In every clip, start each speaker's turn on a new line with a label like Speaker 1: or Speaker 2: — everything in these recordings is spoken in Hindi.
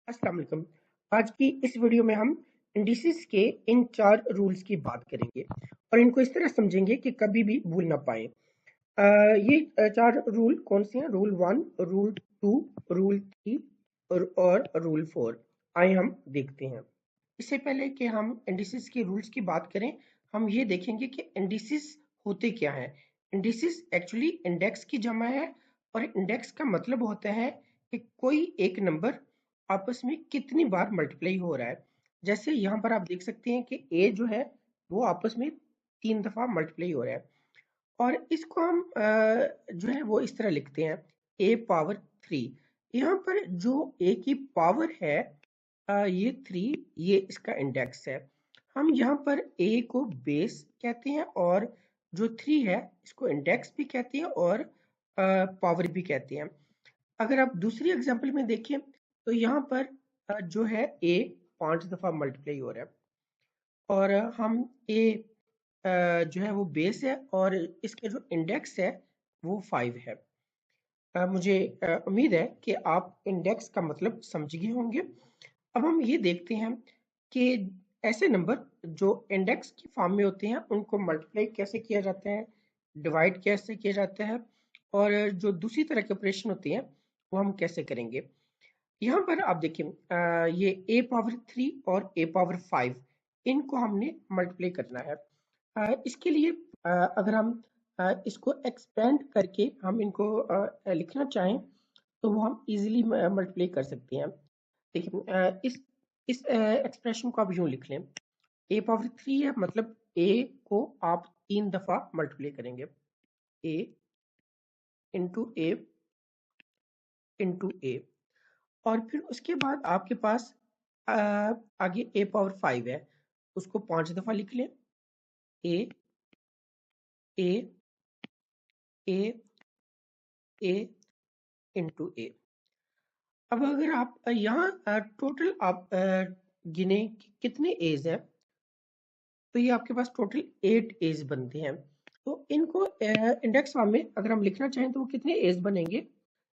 Speaker 1: अस्सलाम वालेकुम। आज की इस वीडियो में हम इंडिसेस के इन 4 रूल्स की बात करेंगे और इनको इस तरह समझेंगे कि कभी भी भूल ना पाएँ। ये 4 रूल कौन से हैं? रूल 1, रूल 2, रूल 3 और रूल 4। आइए हम देखते हैं। इससे पहले कि हम इंडिसेस के रूल्स की बात करें, हम ये देखेंगे कि इंडिसेस होते क्या हैं। इंडिसेस एक्चुअली इंडेक्स की जमा है और इंडेक्स का मतलब होता है कि कोई एक नंबर आपस में कितनी बार मल्टीप्लाई हो रहा है। जैसे यहाँ पर आप देख सकते हैं कि ए जो है वो आपस में 3 दफ़ा मल्टीप्लाई हो रहा है और इसको हम जो है वो इस तरह लिखते हैं a पावर 3। यहाँ पर जो a की पावर है ये 3, ये इसका इंडेक्स है। हम यहाँ पर a को बेस कहते हैं और जो 3 है इसको इंडेक्स भी कहते हैं और पावर भी कहते हैं। अगर आप दूसरी एग्जांपल में देखें तो यहाँ पर जो है a 5 दफ़ा मल्टीप्लाई हो रहा है और हम a जो है वो बेस है और इसका जो इंडेक्स है वो 5 है। मुझे उम्मीद है कि आप इंडेक्स का मतलब समझ गए होंगे। अब हम ये देखते हैं कि ऐसे नंबर जो इंडेक्स की फॉर्म में होते हैं उनको मल्टीप्लाई कैसे किया जाता है, डिवाइड कैसे किया जाता है और जो दूसरी तरह के ऑपरेशन होते हैं वो हम कैसे करेंगे। यहाँ पर आप देखिए ये a पावर 3 और a पावर 5 इनको हमने मल्टीप्लाई करना है। इसके लिए अगर हम इसको एक्सपेंड करके हम इनको लिखना चाहें तो वो हम इजीली मल्टीप्लाई कर सकते हैं। देखिए इस एक्सप्रेशन को आप यूं लिख लें, a पावर 3 है मतलब a को आप 3 दफा मल्टीप्लाई करेंगे, a into a into a और फिर उसके बाद आपके पास अ, आगे a पावर 5 है, उसको 5 दफा लिख लें, a a a a into a। अब अगर आप यहाँ टोटल आप गिने कि कितने एज है तो ये आपके पास टोटल 8 एज बनते हैं। तो इनको इंडेक्स फॉर्म में अगर हम लिखना चाहें तो वो कितने एज बनेंगे,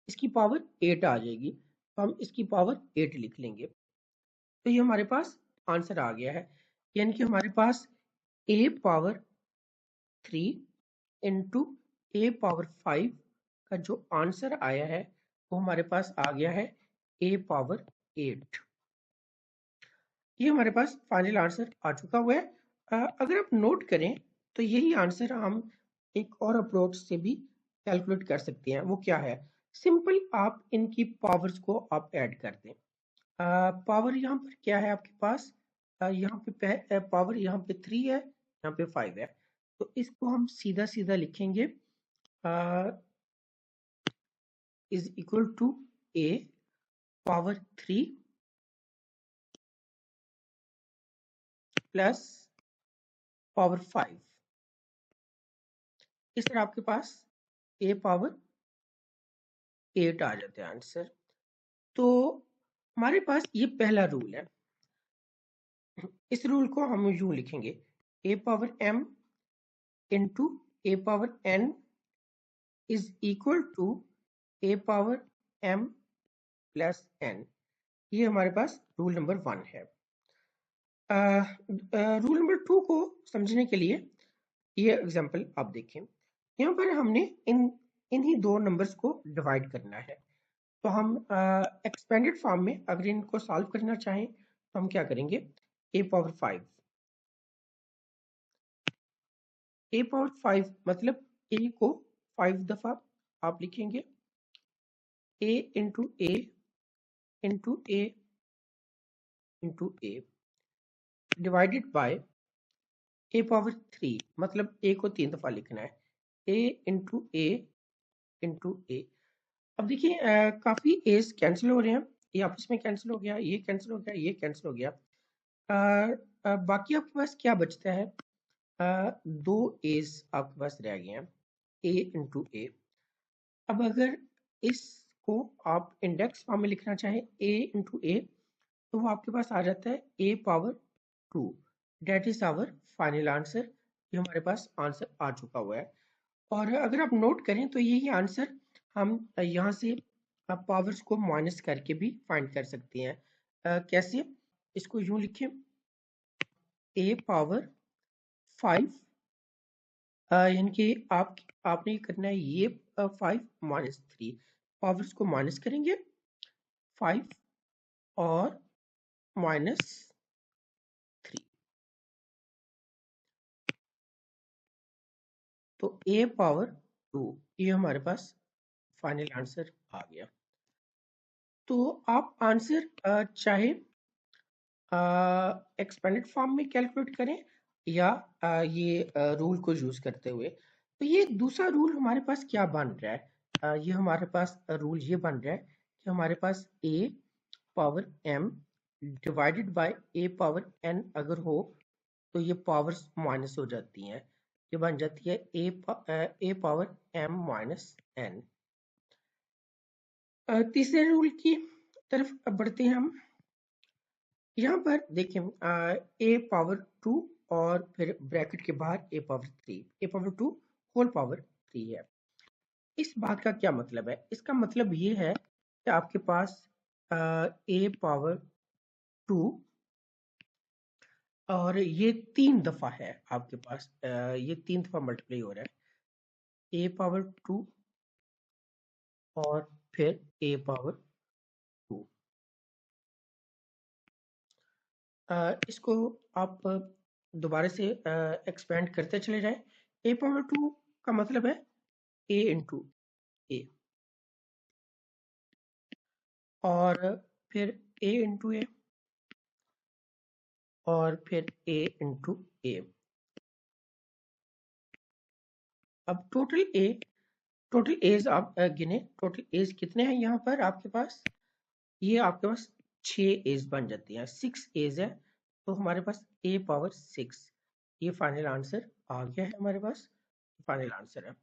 Speaker 1: इसकी पावर 8 आ जाएगी तो हम इसकी पावर 8 लिख लेंगे। तो ये हमारे पास आंसर आ गया है, यानी कि हमारे पास a power 3 into a power 5 का जो आंसर आया है वो हमारे पास आ गया है a पावर 8। ये हमारे पास फाइनल आंसर आ चुका हुआ है। अगर आप नोट करें तो यही आंसर हम एक और अप्रोच से भी कैलकुलेट कर सकते हैं। वो क्या है? सिंपल आप इनकी पावर्स को आप ऐड कर दें। पावर यहाँ पर क्या है आपके पास? यहाँ पे पावर यहाँ पे 3 है, यहाँ पे 5 है, तो इसको हम सीधा सीधा लिखेंगे is equal to a power 3 plus power 5। इस तरह आपके पास a पावर 8 आ जाता है आंसर। तो हमारे पास ये पहला रूल है। इस रूल को हम यूं लिखेंगे, a power m into a power n is equal to a power m plus n। ये हमारे पास रूल नंबर 1 है। रूल नंबर 2 को समझने के लिए ये एग्जांपल आप देखें। यहाँ पर हमने इन्हीं दो नंबर्स को डिवाइड करना है। तो हम एक्सपेंडेड फॉर्म में अगर इनको सॉल्व करना चाहें तो हम क्या करेंगे, a पावर 5 मतलब a को 5 दफा आप लिखेंगे, a into a into a into a divided by a power 3 मतलब a को 3 दफा लिखना है, a into a into a। अब देखिए काफी एज कैंसिल हो रहे हैं, ये आपस में कैंसिल हो गया, ये कैंसिल हो गया, ये कैंसिल हो गया। बाकी आपके पास क्या बचता है? दो एज आपके पास रह गए हैं, a इंटू a। अब अगर इसको आप इंडेक्स फॉर्म में लिखना चाहें a इंटू a तो वो आपके पास आ जाता है a power 2। That is our final answer. ये हमारे पास आंसर आ चुका हुआ है और अगर आप नोट करें तो यही आंसर हम यहाँ से पावर्स को माइनस करके भी फाइंड कर सकते हैं। कैसे? इसको यूं लिखें, a पावर 5, यानी कि आपने ये करना है, ये 5 माइनस 3, पावर्स को माइनस करेंगे, 5 और माइनस 3, तो a पावर 2, ये हमारे पास फाइनल आंसर आ गया। तो आप आंसर चाहे एक्सपेंडेड फॉर्म में कैलकुलेट करें या ये रूल को यूज करते हुए। तो ये दूसरा रूल हमारे पास क्या बन रहा है? ये हमारे पास रूल ये बन रहा है कि हमारे पास a power m divided by a power n अगर हो तो ये पावर्स माइनस हो जाती हैं, ये बन जाती है a power m minus n। तीसरे रूल की तरफ बढ़ते हैं हम। यहाँ पर देखें, a पावर 2 और फिर ब्रैकेट के बाहर a power 3, a power 2 whole power 3 है। इस बात का क्या मतलब है? इसका मतलब ये है कि आपके पास a पावर 2 और ये 3 दफा है आपके पास, ये 3 दफा मल्टीप्लाई हो रहा है, a पावर 2 और फिर a पावर 2। इसको आप दोबारा से एक्सपेंड करते चले जाएं। a पावर 2 का मतलब है a इंटू ए, और फिर a इंटू ए, और फिर a इंटू ए। अब टोटल एज आप गिने, टोटल एज कितने हैं यहाँ पर आपके पास? ये आपके पास 6 एज बन जाती है, 6 एज है, तो हमारे पास a पावर 6, ये फाइनल आंसर आ गया है हमारे पास, फाइनल आंसर है।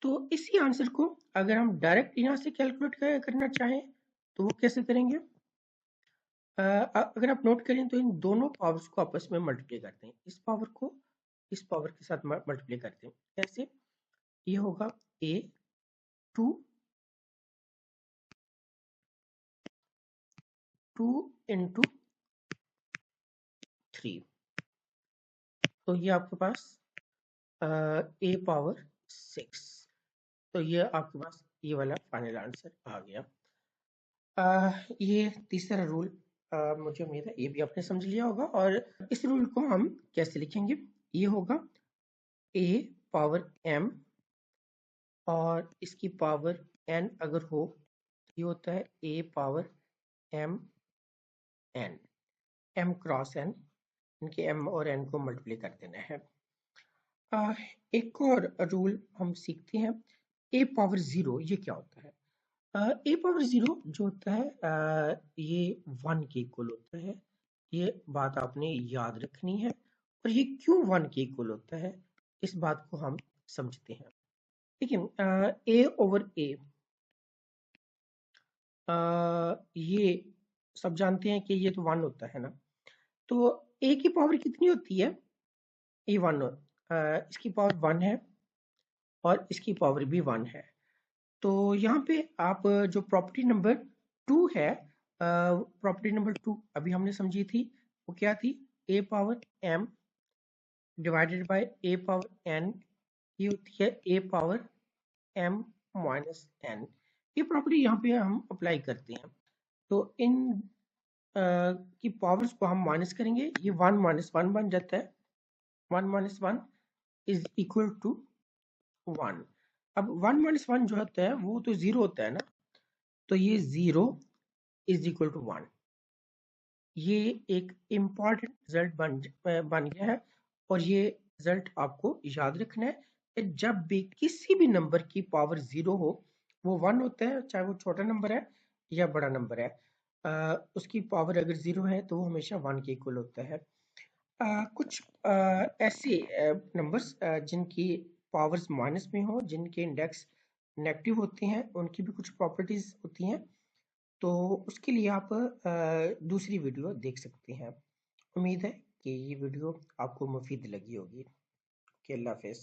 Speaker 1: तो इसी आंसर को अगर हम डायरेक्ट यहाँ से कैलकुलेट करना चाहें तो वो कैसे करेंगे? अगर आप नोट करें तो इन दोनों पावर्स को आपस में मल्टीप्लाई करते हैं, इस पावर को इस पावर के साथ मल्टीप्लाई करते हैं। कैसे? ये होगा a 2 इंटू 3, तो ये आपके पास a पावर 6, तो ये आपके पास ये वाला फाइनल आंसर आ गया। ये तीसरा रूल मुझे उम्मीद है ये भी आपने समझ लिया होगा। और इस रूल को हम कैसे लिखेंगे? ये होगा a पावर m और इसकी पावर n अगर हो, ये होता है a power m n, m cross n, इनके m और n को मल्टीप्लाई कर देना है। एक और रूल हम सीखते हैं, a पावर 0 ये क्या होता है? a पावर 0 जो होता है ये 1 के इक्वल होता है, ये बात आपने याद रखनी है। और ये क्यों 1 के इक्वल होता है, इस बात को हम समझते हैं। देखिए, a ओवर a, ये सब जानते हैं कि ये तो 1 होता है ना, तो a की पावर कितनी होती है? ये 1, इसकी पावर 1 है और इसकी पावर भी 1 है। तो यहाँ पे आप जो प्रॉपर्टी नंबर 2 है, प्रॉपर्टी नंबर 2 अभी हमने समझी थी, वो क्या थी? a power m divided by a power n, ये होती है a power m minus n। ये प्रॉपर्टी यहाँ पे हम अप्लाई करते हैं, तो इन की पावर्स को हम माइनस करेंगे, ये 1 माइनस 1 बन जाता है, 1 माइनस 1 इज इक्वल टू 1। अब 1 माइनस 1 जो होता है वो तो 0 होता है ना, तो ये 0 इज इक्वल टू 1। ये एक इम्पॉर्टेंट रिजल्ट बन गया है, और ये रिजल्ट आपको याद रखना है कि जब भी किसी भी नंबर की पावर 0 हो, वो 1 होता है, चाहे वो छोटा नंबर है या बड़ा नंबर है। उसकी पावर अगर 0 है तो वो हमेशा 1 के इक्वल होता है। कुछ ऐसे नंबर्स जिनकी पावर्स माइनस में हो, जिनके इंडेक्स नेगेटिव होते हैं, उनकी भी कुछ प्रॉपर्टीज होती हैं, तो उसके लिए आप दूसरी वीडियो देख सकते हैं। उम्मीद है कि ये वीडियो आपको मुफीद लगी होगी। अल्लाह हाफिज़।